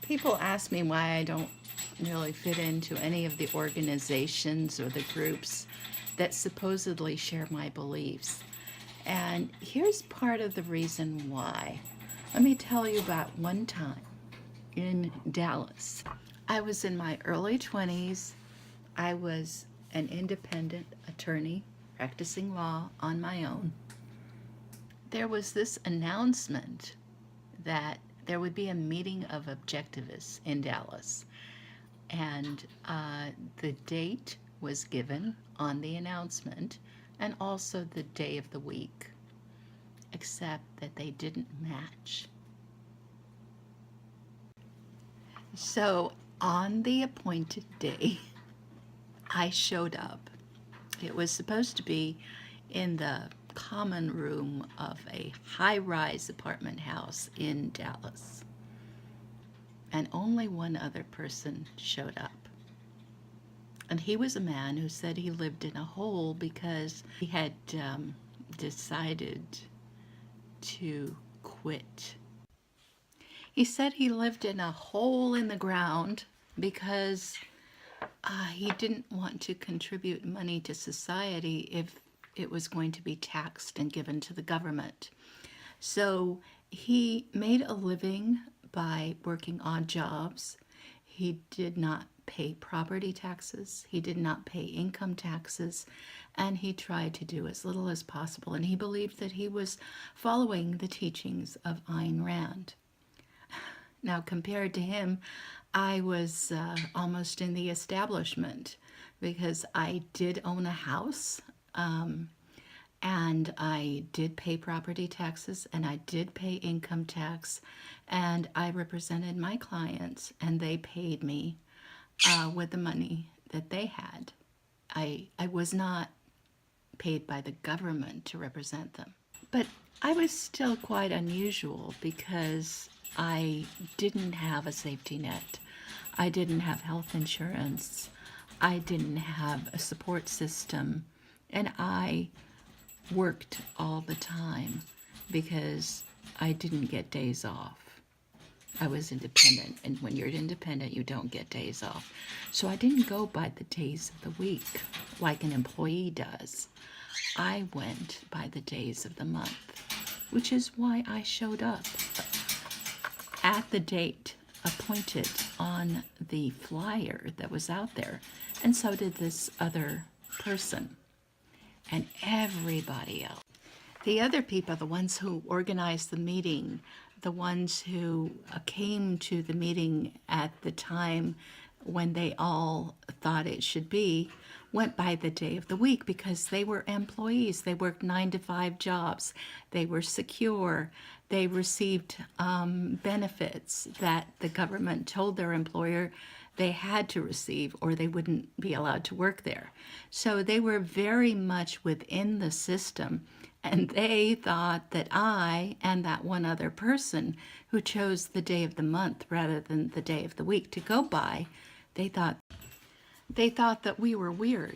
People ask me why I don't really fit into any of the organizations or the groups that supposedly share my beliefs. And here's part of the reason why. Let me tell you about one time in Dallas. I was in my early 20s. I was an independent attorney practicing law on my own. There was this announcement that there would be a meeting of objectivists in Dallas. And the date was given on the announcement and also the day of the week, except that they didn't match. So on the appointed day, I showed up. It was supposed to be in the common room of a high-rise apartment house in Dallas. And only one other person showed up. And he was a man who said he lived in a hole because he had decided to quit. He said he lived in a hole in the ground because he didn't want to contribute money to society if it was going to be taxed and given to the government. So he made a living by working odd jobs. He did not pay property taxes. He did not pay income taxes. And he tried to do as little as possible. And he believed that he was following the teachings of Ayn Rand. Now, compared to him, I was almost in the establishment because I did own a house. And I did pay property taxes and I did pay income tax, and I represented my clients and they paid me with the money that they had. I was not paid by the government to represent them. But I was still quite unusual because I didn't have a safety net. I didn't have health insurance. I didn't have a support system. And I worked all the time because I didn't get days off. I was independent, and when you're independent, you don't get days off. So I didn't go by the days of the week like an employee does. I went by the days of the month, which is why I showed up at the date appointed on the flyer that was out there, and so did this other person. And everybody else. The other people, the ones who organized the meeting, the ones who came to the meeting at the time when they all thought it should be, went by the day of the week because they were employees. They worked 9-to-5 jobs. They were secure. They received benefits that the government told their employer they had to receive or they wouldn't be allowed to work there. So they were very much within the system, and they thought that I and that one other person who chose the day of the month rather than the day of the week to go by, they thought that we were weird.